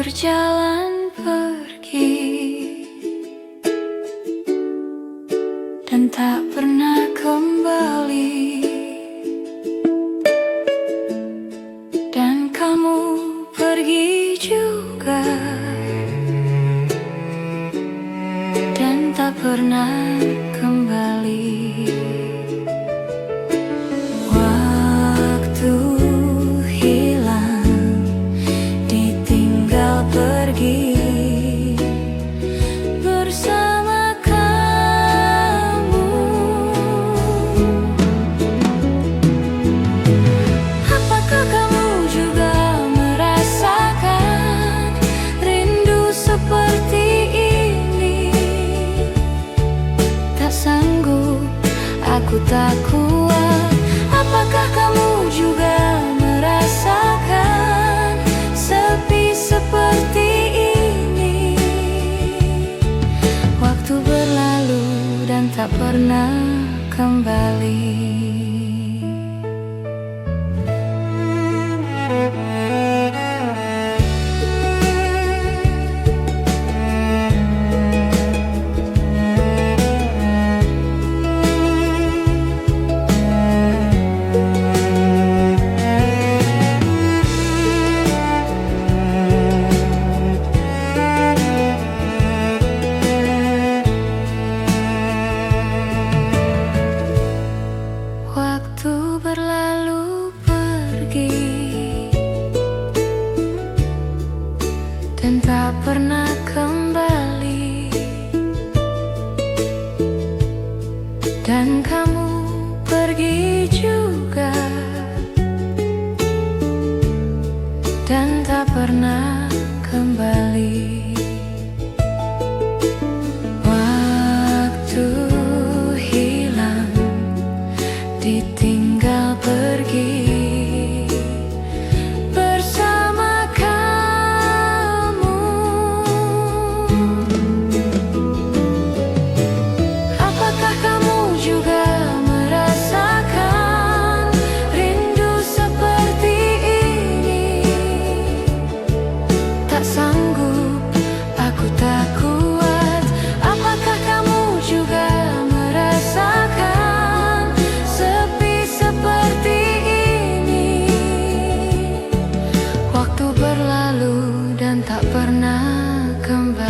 berjalan pergi dan tak pernah kembali, dan kamu pergi juga dan tak pernah kembali. Waktu hilang, ditinggal pergi bersama kamu. Apakah kamu juga merasakan rindu seperti ini? Tak sanggup, aku tak kuat. Apakah kamu juga merasakan sepi seperti ini? Waktu berlalu dan tak pernah kembali. Waktu berlalu pergi dan tak pernah kembali, dan kamu pergi juga dan tak pernah kembali. Waktu hilang, ditinggal pergi bersama kamu. Apakah kamu juga merasakan rindu seperti ini? Tak sanggup, aku tak kuat. Apakah kamu juga merasakan sepi seperti ini? Waktu berlalu dan tak pernah kembali.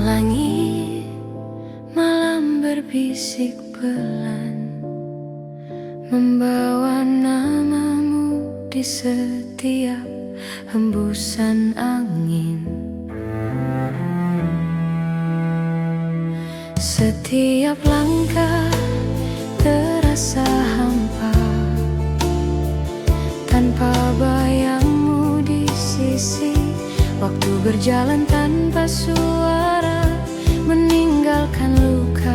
Langit malam berbisik pelan, membawa namamu di setiap hembusan angin. Setiap langkah terasa hampa, tanpa bayangmu di sisi. Waktu berjalan tanpa suara, meninggalkan luka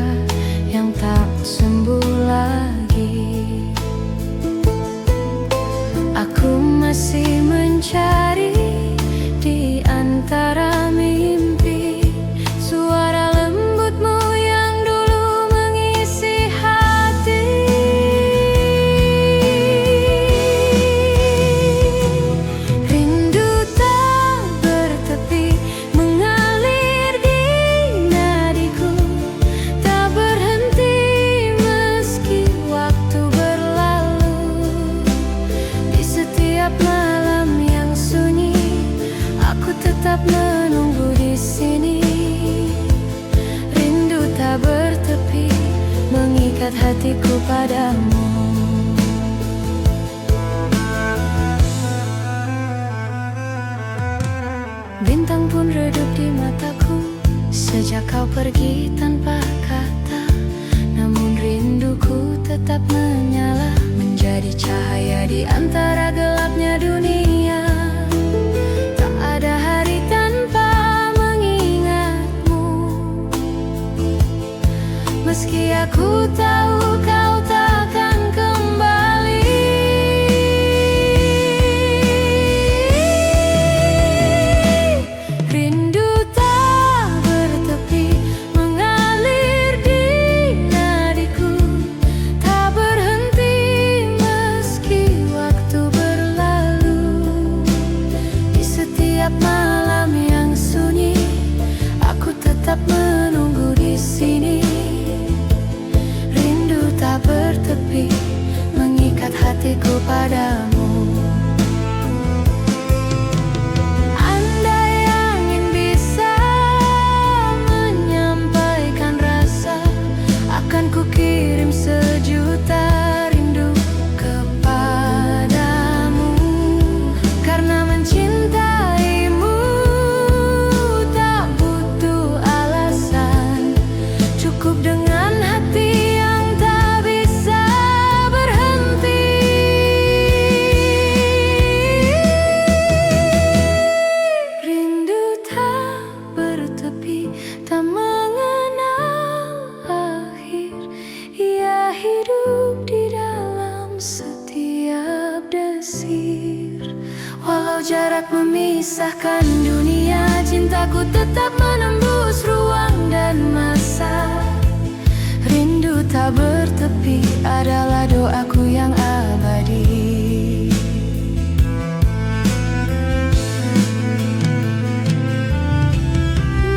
yang tak sembuh lagi. Aku masih mencari di antara mimpi suara lembutmu yang dulu mengisi hati. Rindu tak bertepi mengalir di nadiku, tak berhenti meski waktu berlalu. Di setiap malam yang sunyi, aku tetap menunggu di sini. Rindu tak bertepi mengikat hatiku padamu. Bintang pun redup di mataku sejak kau pergi tanpa kata. Namun rinduku tetap menyala, menjadi cahaya di Di antara gelapnya dunia, tak ada hari tanpa mengingatmu. Meski aku tahu kau takkan kembali, rindu tak bertepi mengalir di nadiku, tak berhenti meski waktu berlalu. Di setiap malam yang sunyi, aku tetap menunggu di sini. Rindu tak bertepi mengikat hatiku padamu. Andai angin bisa menyampaikan rasa, akan kukirim sejuta rindu kepadamu. Karena mencintaimu tak butuh alasan, cukup dengan hati yang tak bisa berhenti. Rindu tak bertepi, tak mengenal akhir. Ia hidup di dalam setiap desir. Walau jarak memisahkan dunia, cintaku tetap menembus ruang dan masa. Rindu tak bertepi adalah doaku yang abadi.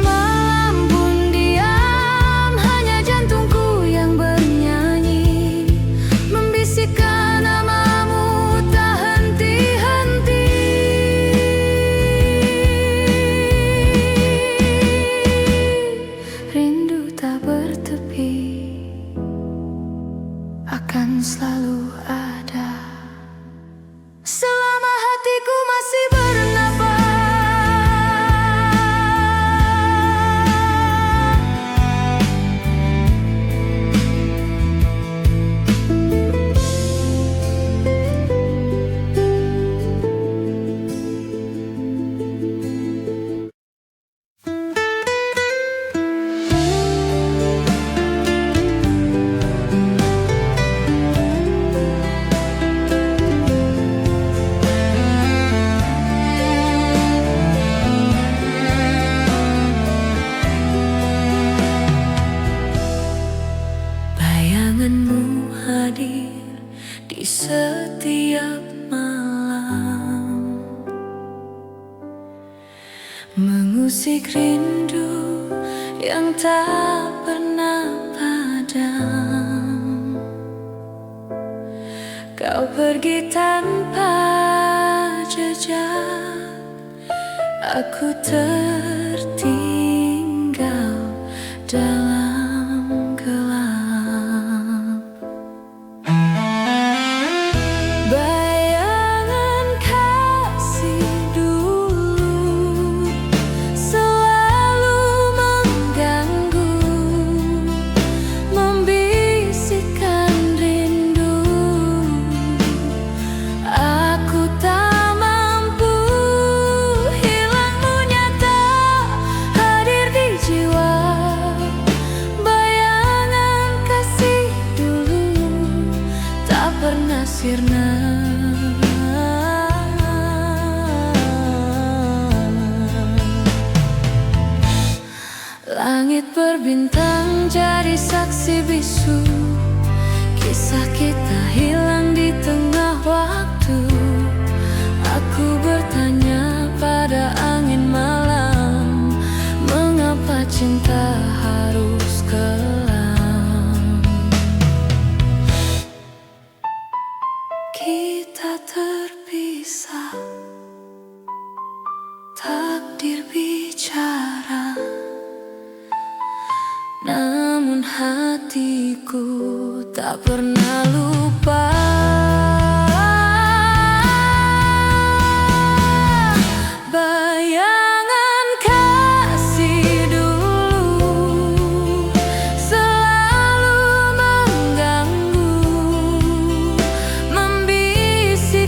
Malam pun diam, hanya jantungku yang bernyanyi, membisikkan namamu tak henti-henti. Rindu tak bertepi akan selalu ada selama hatiku masih bernafas. Bayanganmu hadir di setiap malam, mengusik rindu yang tak pernah padam. Kau pergi tanpa jejak, aku tertinggal dalam gelap. Bayangan kasih dulu selalu mengganggu, membisikkan rindu. Aku tak mampu, hilangmu nyata hadir di jiwa. Bayangan kasih dulu tak pernah sirna. Langit berbintang jadi saksi bisu, kisah kita hilang di tengah waktu. Aku bertanya pada angin malam, mengapa cinta harus kelam? Kita terpisah, takdir bicara, namun hatiku tak pernah lupa. Bayangan kasih dulu selalu mengganggu, membisikkan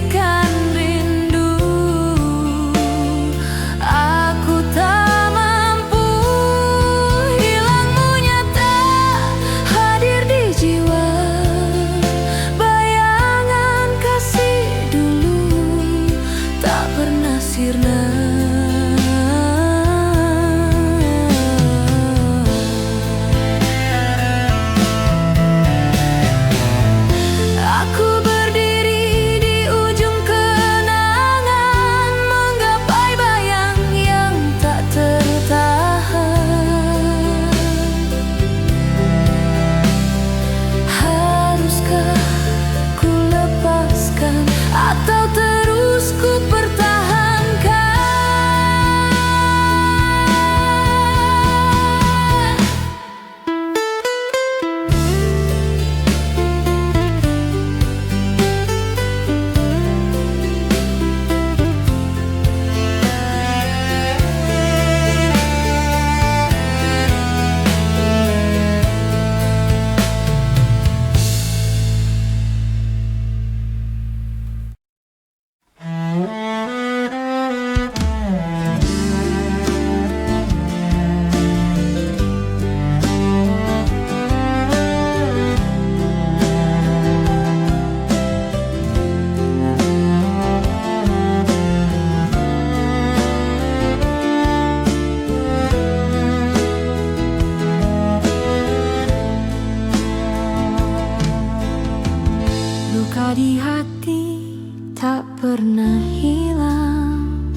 di hati tak pernah hilang,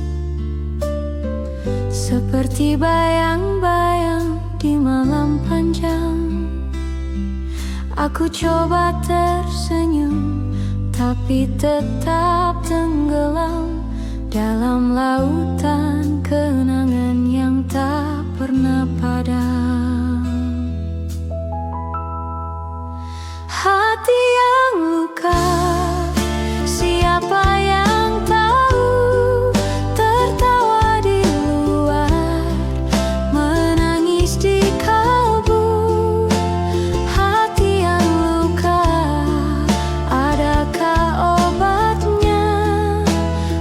seperti bayang-bayang di malam panjang. Aku coba tersenyum, tapi tetap tenggelam dalam lautan kenangan yang tak pernah padam. Hati yang luka, siapa yang tahu? Tertawa di luar, menangis di kalbu. Hati yang luka, adakah obatnya?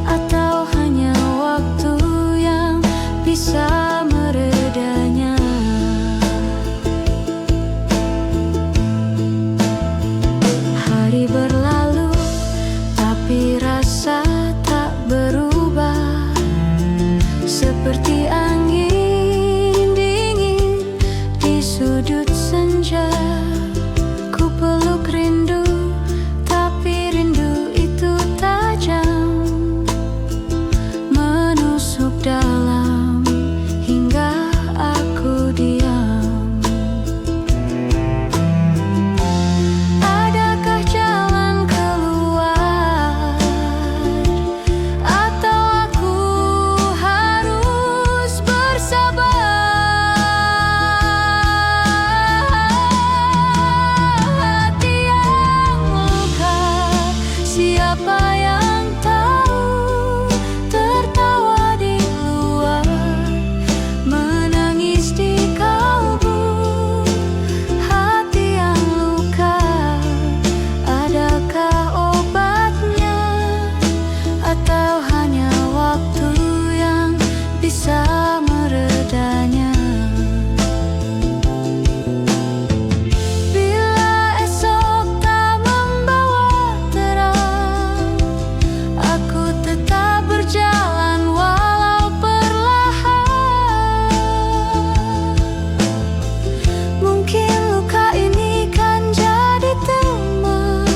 Atau hanya waktu yang bisa meredanya? Hari berlalu, tapi rasa tak berubah. Seperti angin dingin di sudut senja, ku peluk rindu, tapi rindu itu tajam, menusuk dalam hingga aku diam. Adakah jalan keluar, atau aku harus bersabar? Hati yang luka, siapa yang tahu? Tertawa di luar, menangis di kalbu. Hati yang luka, adakah obatnya? Atau hanya waktu yang bisa meredanya? Bila esok tak membawa terang, aku tetap berjalan walau perlahan. Mungkin luka ini kan jadi teman,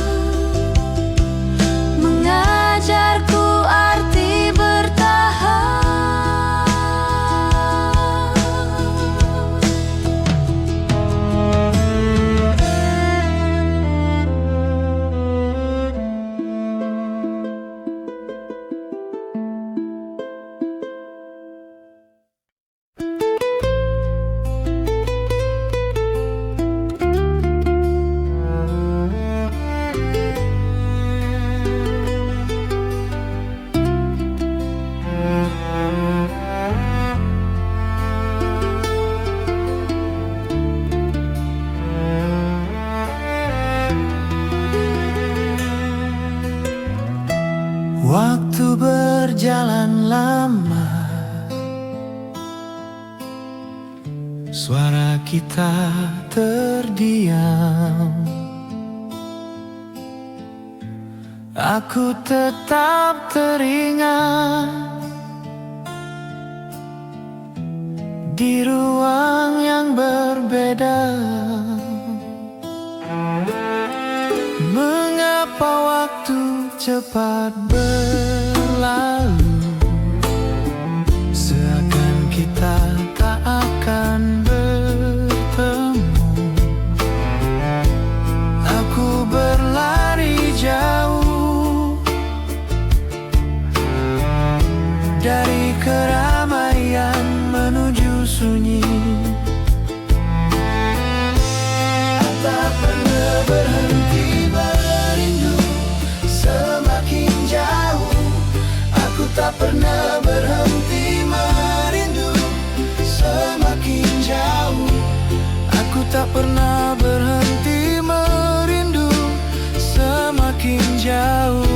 mengajarku arti bertahan. Waktu berjalan lama, suara kita terdiam. Aku tetap teringat di ruang yang berbeda. Mengapa waktu cepat berlalu, seakan kita tak akan bertemu. Aku berlari jauh dari keramaian menuju sunyi. Tak pernah berhenti merindu, semakin jauh. Aku tak pernah berhenti merindu, semakin jauh. Aku tak pernah berhenti merindu, semakin jauh.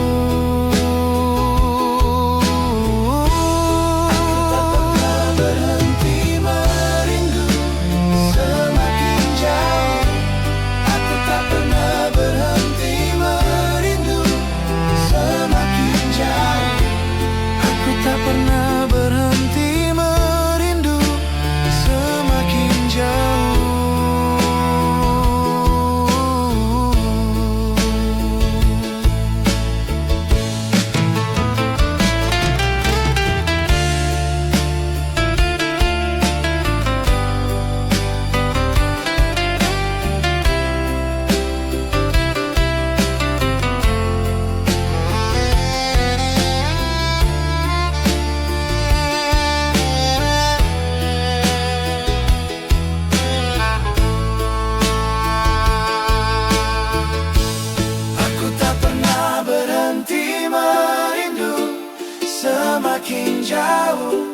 berhenti merindu semakin jauh.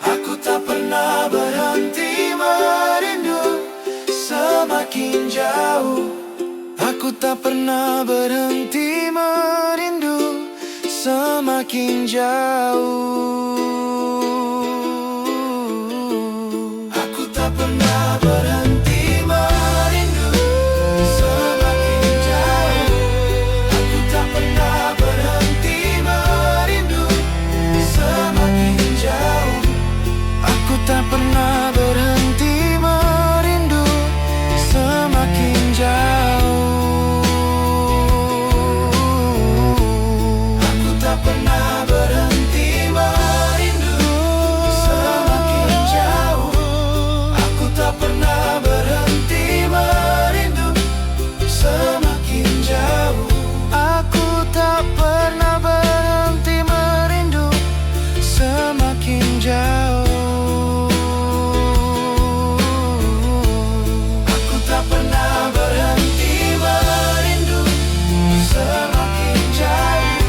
Aku tak pernah berhenti merindu semakin jauh. Aku tak pernah berhenti merindu semakin jauh. Aku tak pernah berhenti merindu semakin jauh. Aku tak pernah berhenti merindu semakin jauh. Aku tak pernah berhenti merindu semakin jauh. Aku tak pernah berhenti merindu semakin jauh. Aku tak pernah berhenti merindu semakin jauh. Aku tak pernah berhenti merindu semakin jauh. Aku tak pernah berhenti merindu semakin jauh.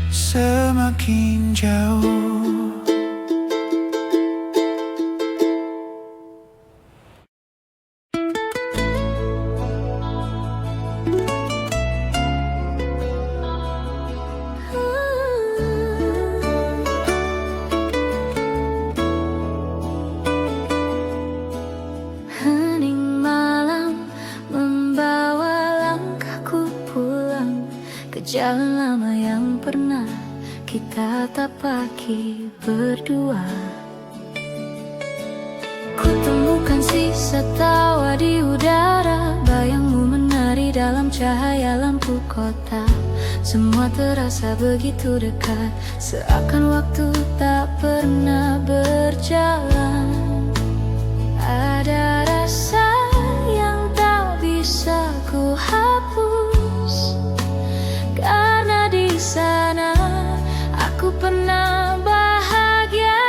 Semakin jauh. Hening malam membawa langkahku pulang ke jalan lama yang pernah kita tapaki berdua. Ku temukan sisa tawa di udara, bayangmu menari dalam cahaya lampu kota. Semua terasa begitu dekat, seakan waktu tak pernah berjalan. Ada rasa yang tak bisa ku hapus, karena di sana aku pernah bahagia.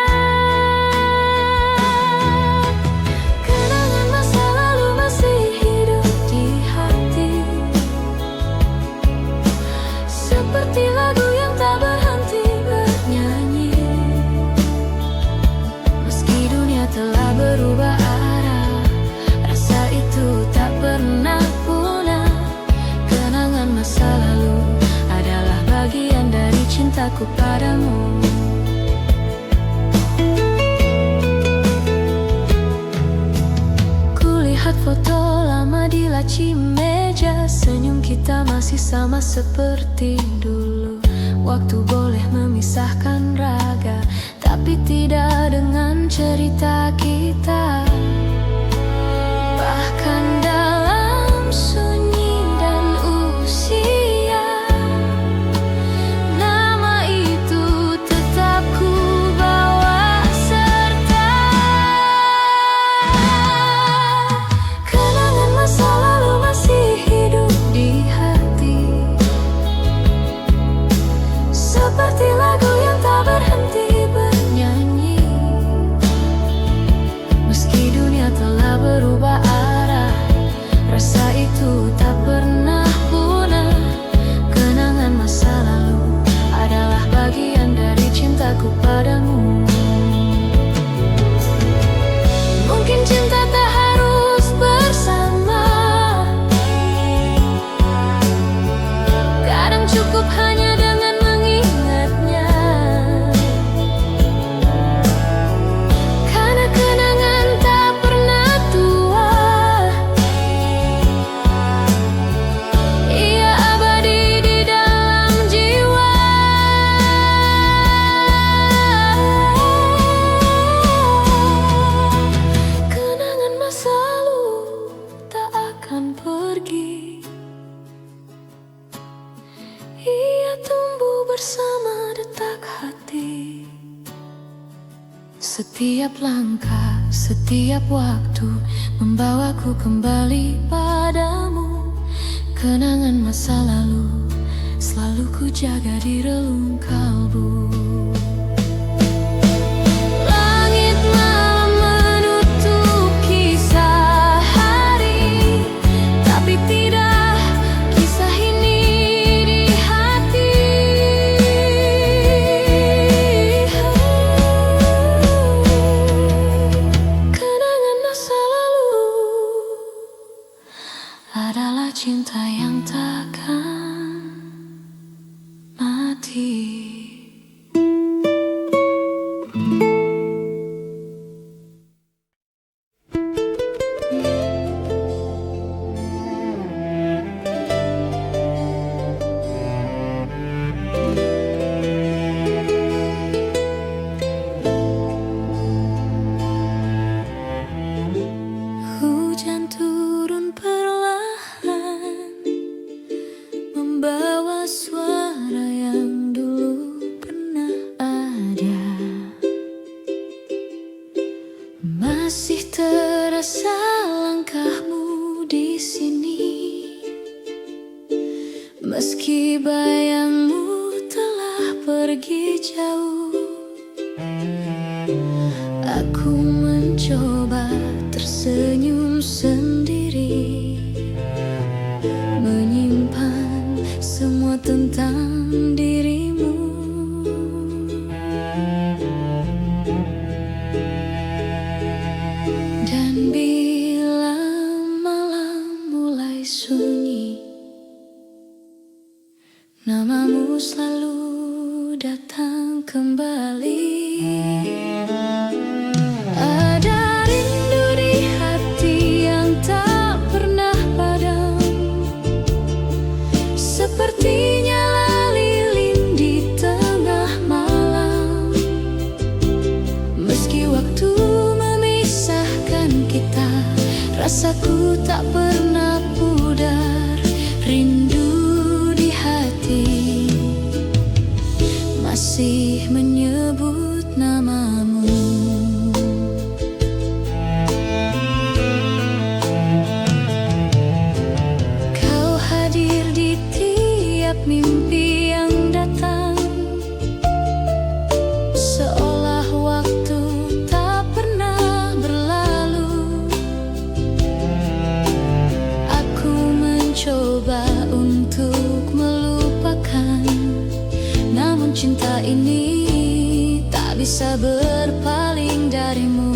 Kenangan masa lalu masih hidup di hati, seperti lagu yang tak berhenti bernyanyi. Meski dunia telah berubah arah, rasa itu tak pernah punah. Kenangan masa lalu adalah bagian dari cintaku padamu. Kulihat foto lama di laci meja, senyum kita masih sama seperti dulu. Waktu boleh memisahkan raga, tapi tidak dengan cerita kita. Bahkan dalam sunyi dan usia, nama itu tetap ku bawa serta. Kenangan masa lalu masih hidup di hati, seperti lagu yang tak berhenti bernyanyi. Meski dunia telah berubah arah, rasa itu tak pernah punah. Kenangan masa lalu adalah bagian dari cintaku padamu. Mungkin cinta tak harus bersama, kadang cukup hanya dengan mengingatnya. Karena kenangan tak pernah tua, ia abadi di dalam jiwa. Kenangan masa lalu tak akan pergi, ia tumbuh bersama detak hati. Setiap langkah, setiap waktu membawaku kembali padamu. Kenangan masa lalu selalu ku jaga di relung kalbu. Langit malam menutup kisah hari, tapi tidak kisah ini di hati. Kenangan masa lalu adalah cinta yang takkan mati. Hujan turun perlahan, membawa suara yang dulu pernah ada. Masih terasa langkahmu di sini, meski bayangmu telah pergi jauh. Aku mencoba tersenyum sendiri, menyimpan semua tentang dirimu. Dan bila malam mulai sunyi, namamu selalu datang kembali. Ada rindu di hati yang tak pernah padam, seperti nyala lilin di tengah malam. Meski waktu memisahkan kita, rasaku tak pernah pudar. Rindu di hati masih menyebut namamu. Kau hadir di tiap mimpi yang datang, seolah waktu tak pernah berlalu. Aku mencoba untuk melupakan, namun cinta ini tak bisa berpaling darimu.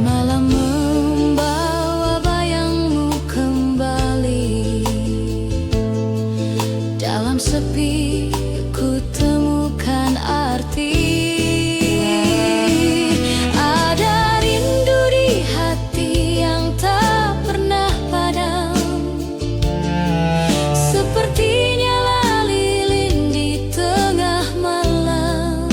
Malam membawa bayangmu kembali, dalam sepi ku temukan arti. Ada rindu di hati yang tak pernah padam, seperti nyala lilin di tengah malam.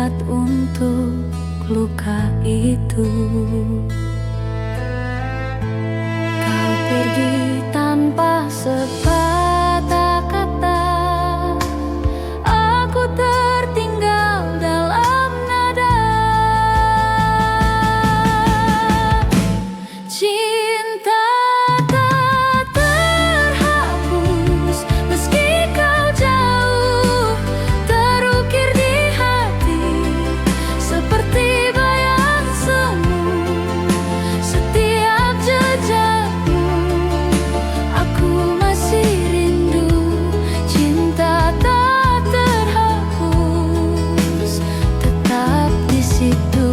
obat untuk luka itu. Kau pergi tanpa sepatah kata, aku tertinggal dalam nada. Cinta tak terhapus meski kau jauh, terukir di hati seperti bayang semu. Setiap jejakmu aku masih rindu. Cinta tak terhapus, tetap di situ.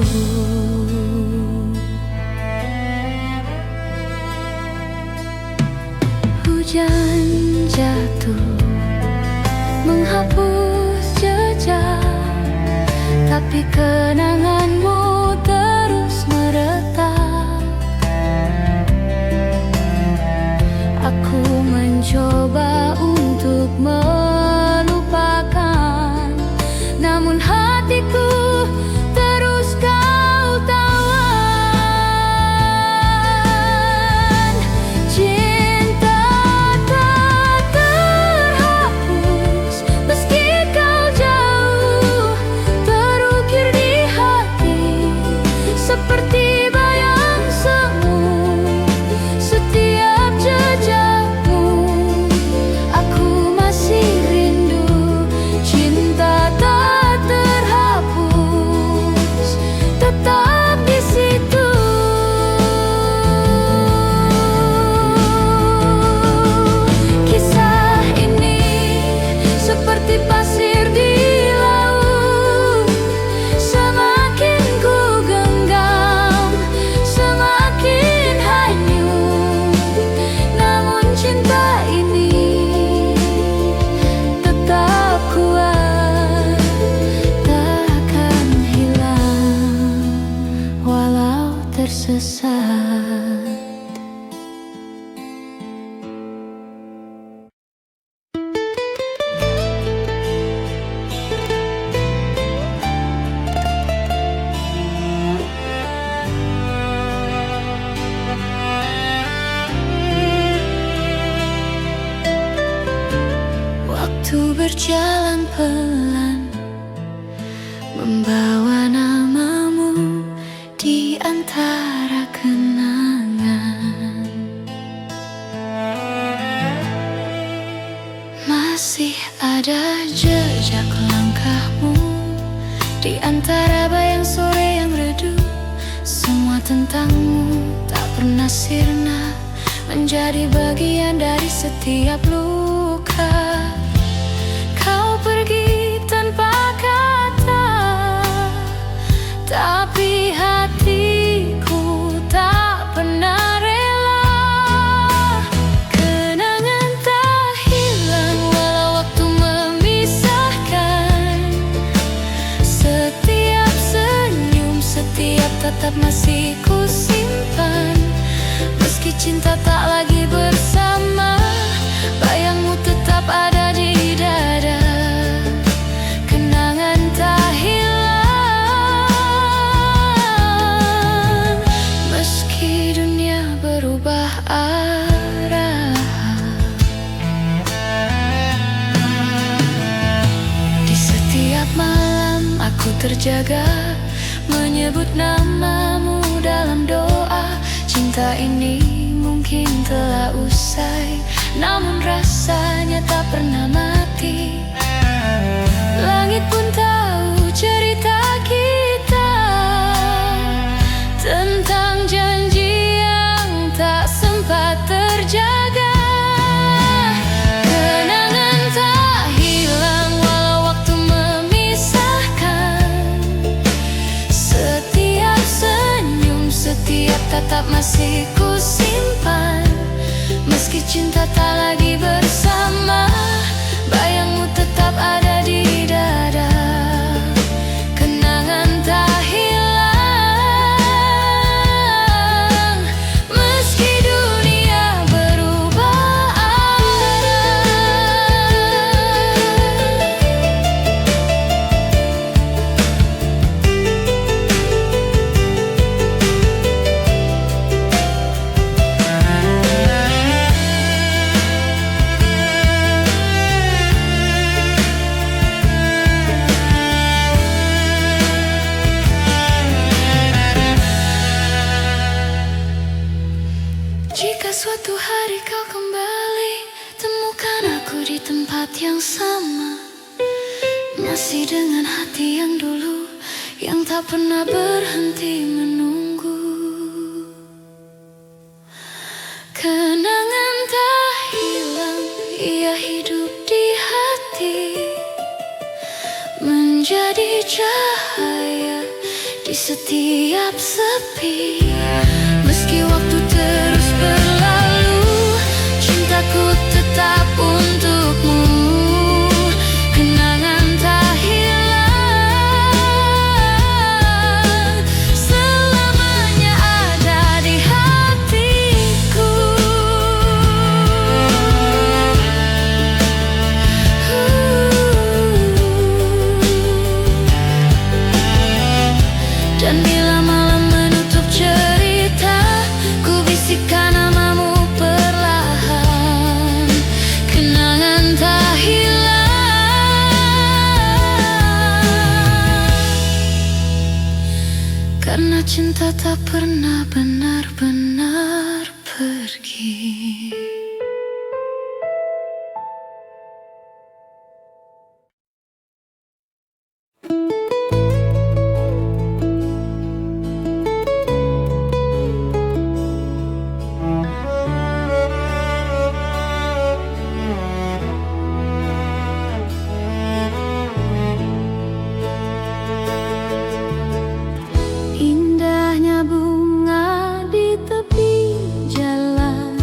Hujan jatuh menghapus jejak, tapi kenanganmu terus meretak. Aku mencoba untuk melupakan, namun hatiku terus kau tawan. Cinta tak terhapus meski kau jauh, terukir di hati seperti bayang semu. Setiap jejakmu aku masih rindu. Cinta tak terhapus, tetap di situ. Kisah ini seperti pasir di laut, semakin ku genggam semakin hanyut. Namun cinta ini tetap kuat, takkan hilang walau tersesat. Waktu berjalan pelan, membawa namamu di antara kenangan. Masih ada jejak langkahmu di antara bayang sore yang redup. Semua tentangmu tak pernah sirna, menjadi bagian dari setiap luka. Kau pergi tanpa kata, tapi hatiku tak pernah rela. Kenangan tak hilang walau waktu memisahkan. Setiap senyum, setiap tatap masih ku simpan. Meski cinta tak lagi bersama, bayangmu tetap ada di dada. Kenangan tak hilang meski dunia berubah arah. Di setiap malam aku terjaga, menyebut namamu dalam doa. Cinta ini mungkin telah usai, namun rasanya tak pernah mati. Langit pun tahu cerita kita tentang janji yang tak sempat terjaga. Kenangan tak hilang walau waktu memisahkan. Setiap senyum, setiap tatap masih ku simpan. Meski cinta tak lagi bersama, bayangmu tetap ada di dada. Kenangan tak hilang meski dunia berubah arah. Masih dengan hati yang dulu, yang tak pernah berhenti menunggu. Kenangan tak hilang, ia hidup di hati, menjadi cahaya di setiap sepi. Meski waktu terus berlalu, cintaku tetap untukmu. Kenangan tak hilang, selamanya ada di hatiku. Dan bila malam menutup cerita, ku bisikkan namamu perlahan. Kenangan tak hilang, karena cinta tak pernah benar-benar pergi. Indahnya bunga di tepi jalan,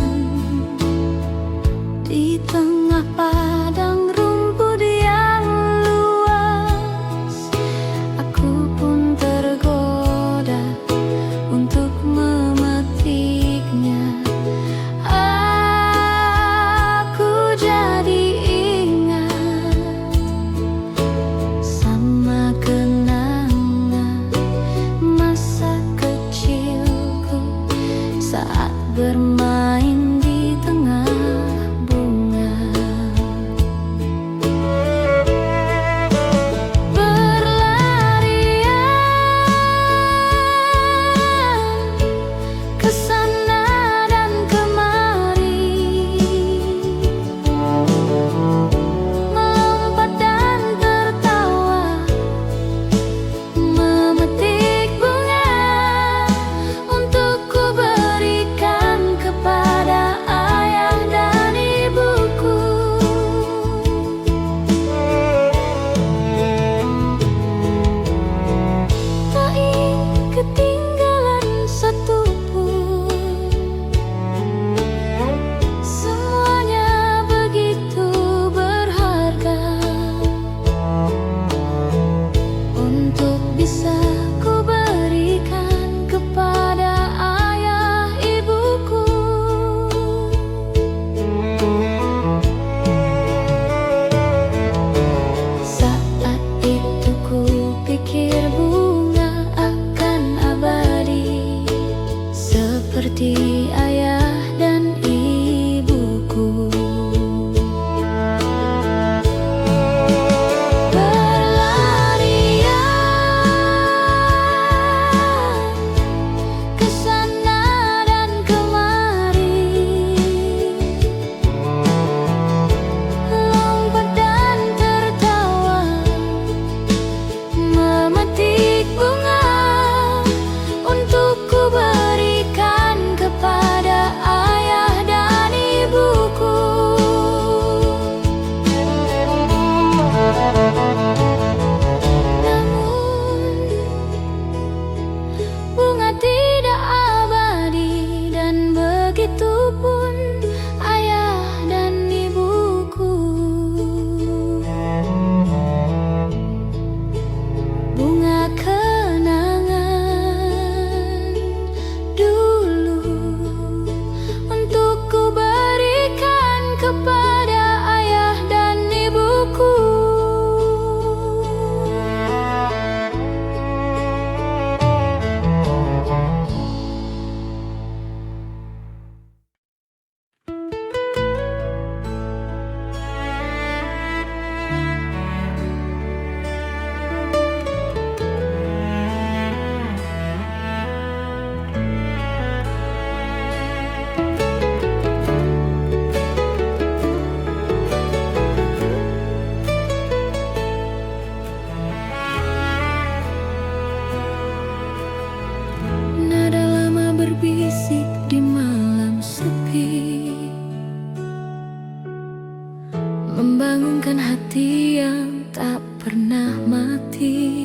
pernah mati.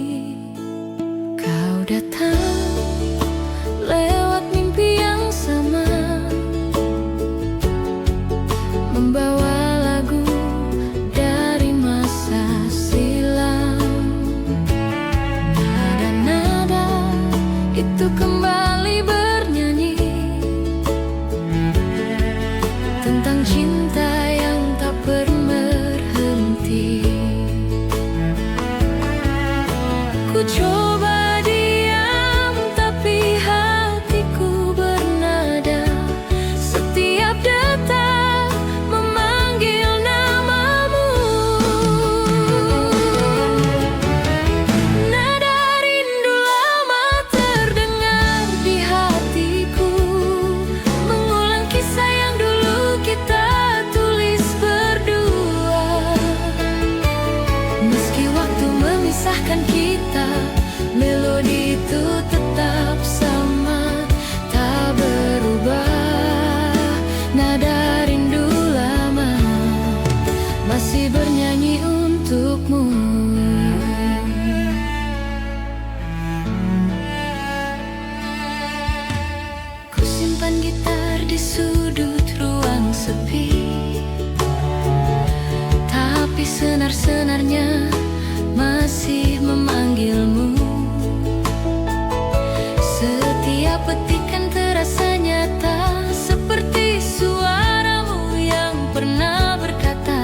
Kau datang lewat mimpi yang sama, membawa lagu dari masa silam. Nada-nada itu kembali bernyanyi tentang cinta yang tak pernah berhenti. Ku coba diam, tapi hatiku bernada. Setiap detak memanggil namamu. Nada rindu lama terdengar di hatiku, mengulang kisah yang dulu kita tulis berdua. Meski waktu memisahkan kita, melodi itu tetap sama, tak berubah. Nada rindu lama masih bernyanyi untukmu. Ku simpan gitar di sudut ruang sepi, tapi senar-senarnya masih memanggilmu. Setiap petikan terasa nyata, seperti suaramu yang pernah berkata,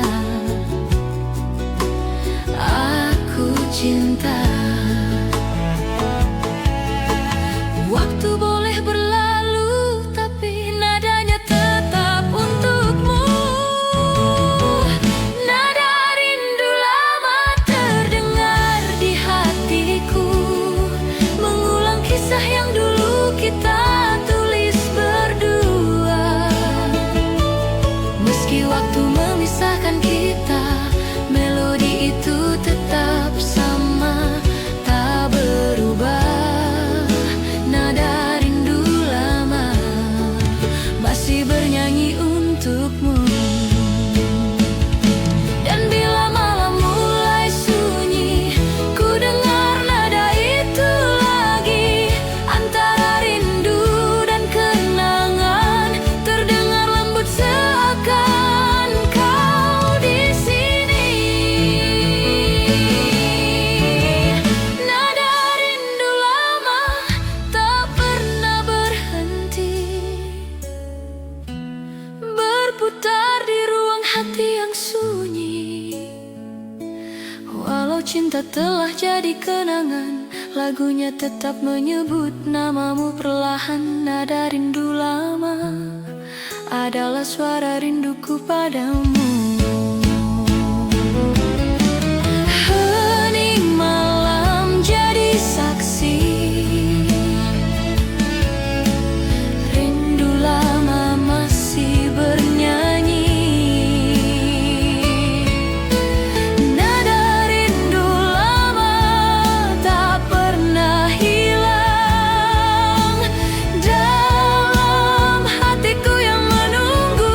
aku cinta. Waktu boleh berlalu, tapi nadanya tetap untukmu. Nada rindu lama terdengar di hatiku, mengulang kisah yang dulu kita tulis berdua. Meski waktu memisahkan kita, melodi itu tetap sama, tak berubah. Nada rindu lama masih bernyanyi untukmu. Dan bila malam mulai sunyi, ku dengar nada itu lagi. Antara rindu dan kenangan, terdengar lembut seakan kau di sini. Nada rindu lama tak pernah berhenti, berputar di ruang hati yang sunyi. Walau cinta telah jadi kenangan, lagunya tetap menyebut namamu perlahan. Nada rindu lama adalah suara rinduku padamu. Hening malam jadi saksi, rindu lama masih bernyanyi. Nada rindu lama tak pernah hilang dalam hatiku yang menunggu.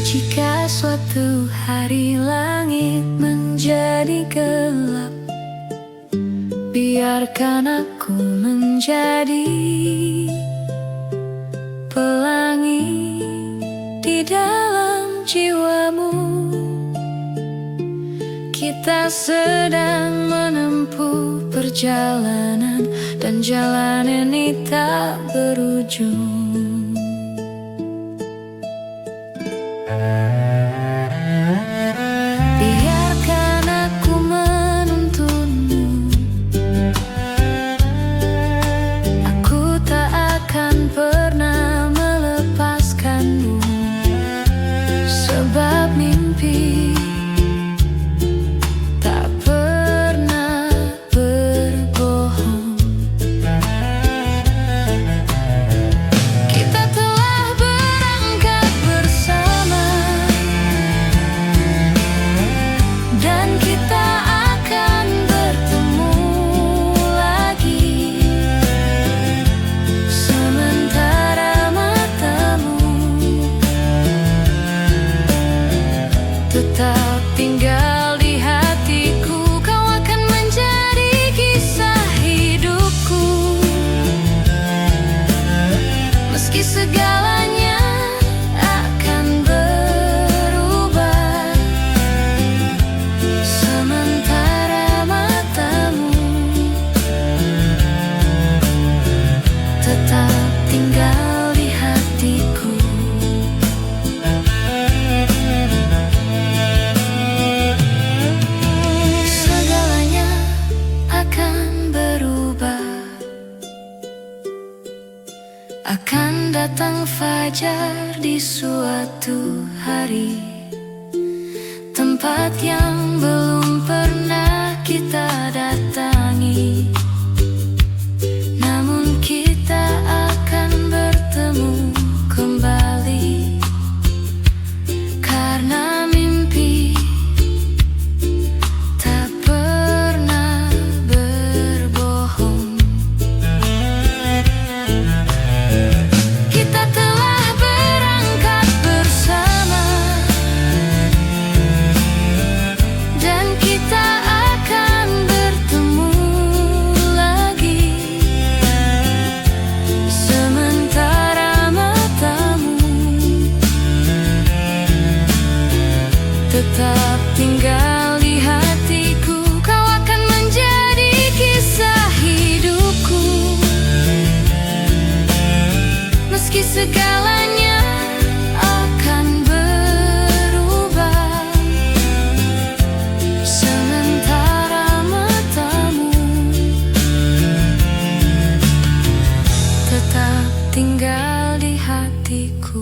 Jika suatu hari langit menjadi gelap, biarkan aku menjadi pelangi di dalam jiwamu. Kita sedang menempuh perjalanan, dan jalan ini tak berujung. Biarkan aku menuntunmu, aku tak akan pernah melepas tinggal di hatiku. Kau akan menjadi kisah hidupku. Meski segalanya akan berubah, sementara matamu tetap tinggal di hatiku. Segalanya akan berubah, akan datang fajar di suatu hari, tempat yang belum pernah kita datangi. Namun kita akan bertemu kembali, karena mimpi tak pernah berbohong. Kita telah berangkat bersama, dan kita akan bertemu lagi, sementara matamu tetap tinggal di hatiku. Kau akan menjadi kisah hidupku. Meski segalanya akan berubah, sementara matamu tetap tinggal di hatiku.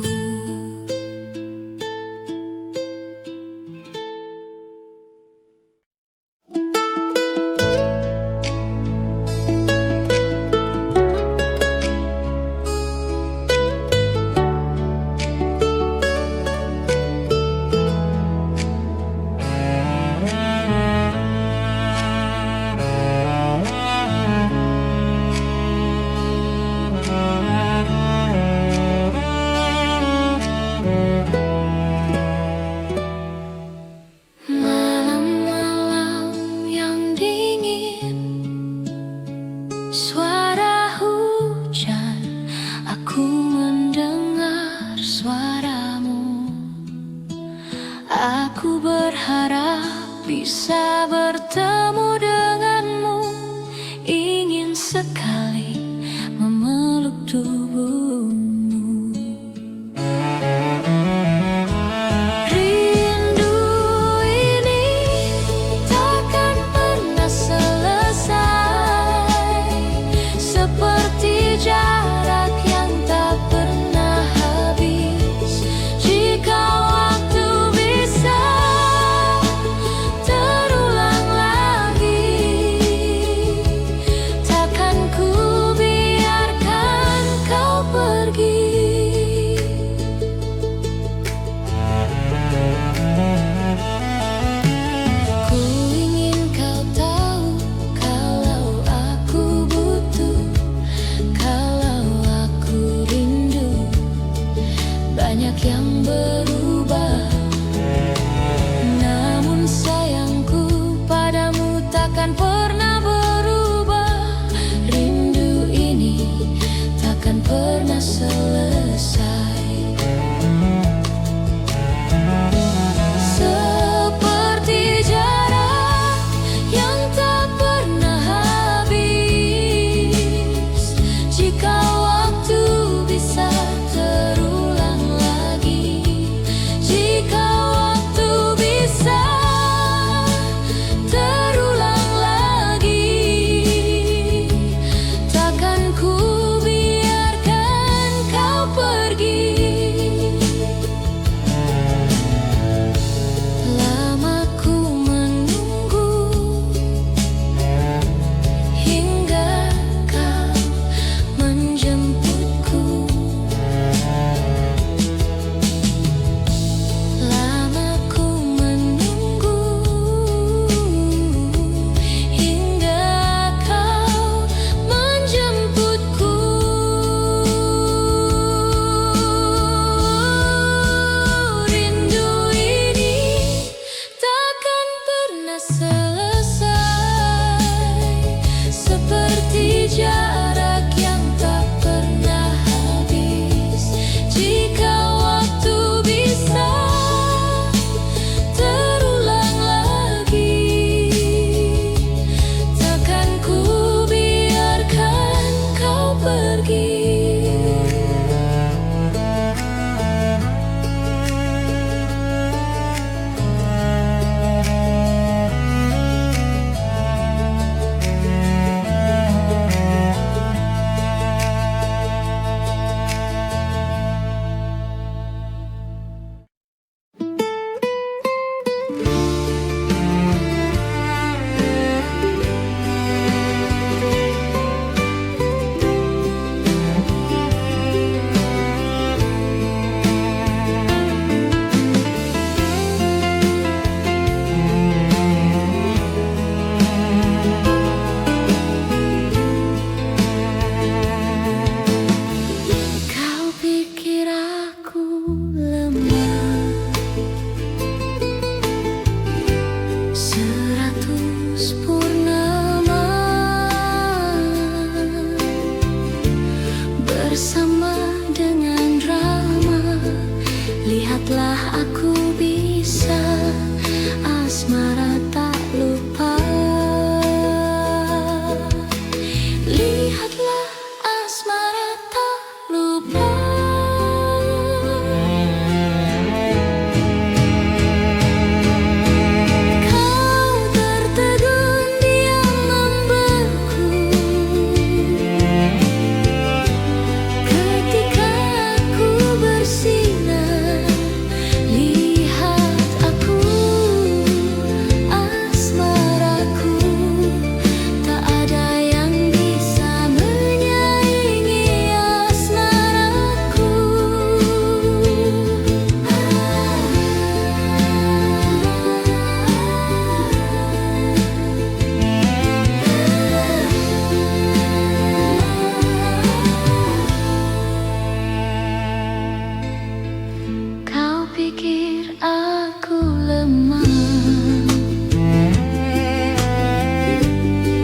Malam-malam yang dingin, suara hujan, aku mendengar suaramu. Aku berharap bisa bertemu denganmu, ingin sekali memeluk tubuhmu. Rindu ini takkan pernah selesai, seperti jarak yang tak pernah habis. Jika waktu bisa terulang lagi, takkan ku biarkan kau pergi. Ku ingin kau tahu, kalau aku butuh, kalau aku rindu, banyak yang berubah. Namun sayangku padamu takkan pernah berubah. Rindu ini takkan pernah selesai. Seperti jarak yang tak pernah habis. Jika waktu bisa terulang lagi, jika lemah. 100 purnama bersama dengan drama. Lihatlah aku bisa, asmara tak lupa. Lihatlah asmara tak lupa. Kau tertegun diam membeku ketika aku bersinar. Lihat aku, asmaraku, tak ada yang bisa menyaingi asmaraku. Kau pikir aku lemah?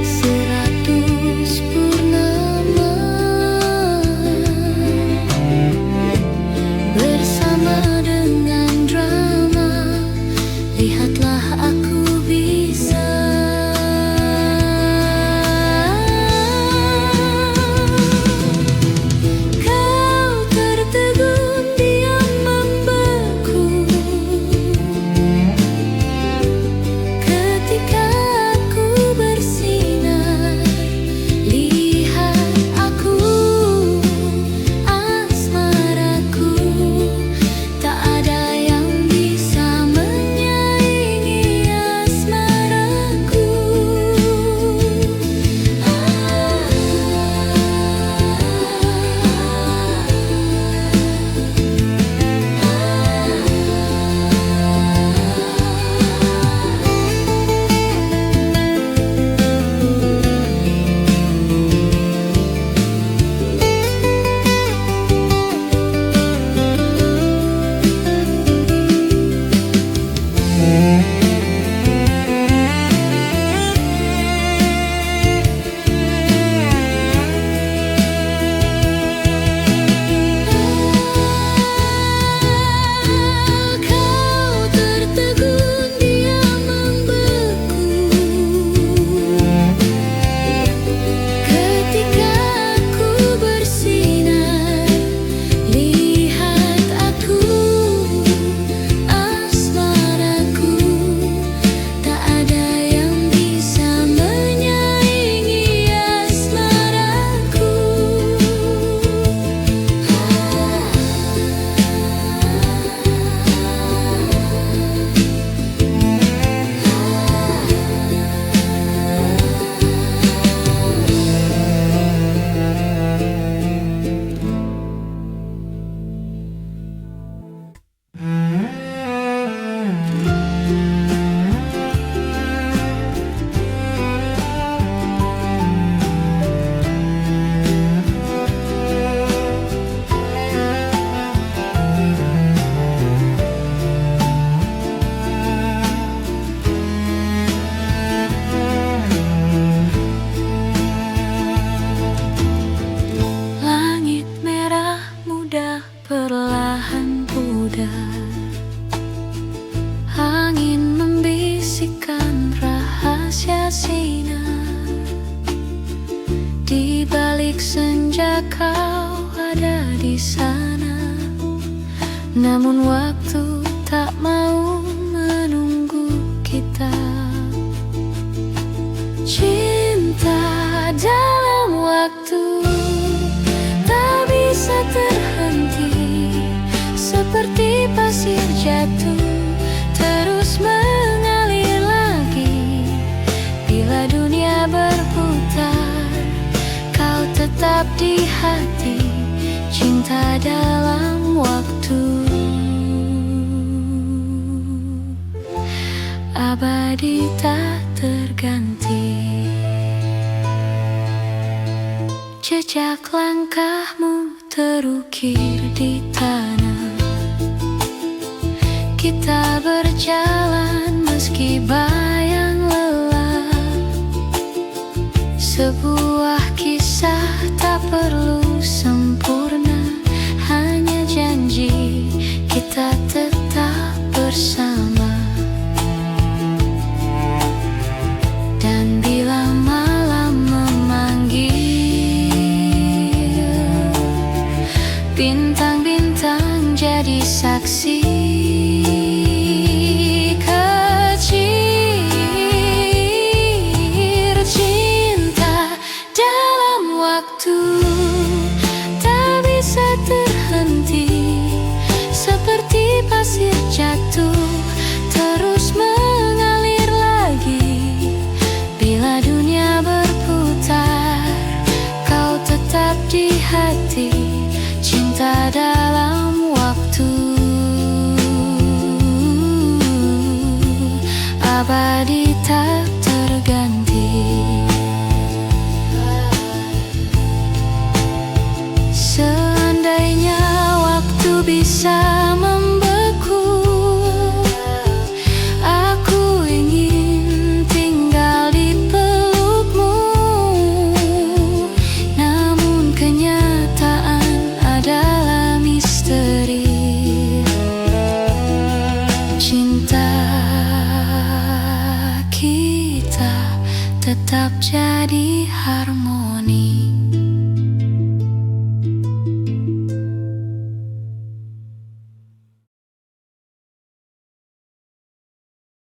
100 purnama bersama dengan drama. Lihatlah aku bisa. Kau tertegun diam membeku ketika aku bersinar. Lihat aku, asmaraku, tak ada yang bisa menyaingi asmaraku. Kau tertegun diam membeku ketika aku bersinar. Lihat aku, asmaraku, tak ada yang bisa menyaingi asmaraku. Langit merah muda perlahan pudar. Angin membisikkan rahasia sinar. Di balik senja kau ada di sana. Namun waktu tak mau menunggu kita. Cinta dalam waktu tak bisa terhenti. Seperti pasir jatuh terus mengalir lagi. Bila dunia berputar, kau tetap di hati. Cinta dalam waktu abadi tak terganti. Jejak langkahmu terukir di tanah. kita berjalan meski bayang lelah. Sebuah kisah tak perlu sempurna, hanya janji kita tetap bersama. Dan bila malam memanggil, bintang-bintang jadi saksi. Kecil cinta dalam waktu tak bisa terhenti, seperti pasir jatuh terus mengalir lagi. Bila dunia berputar, kau tetap di hati. Cinta dalam waktu abadi tak terganti. Seandainya waktu bisa membeku, aku ingin tinggal di pelukmu. Namun kenyataan adalah misteri. Cinta kita tetap jadi harmoni.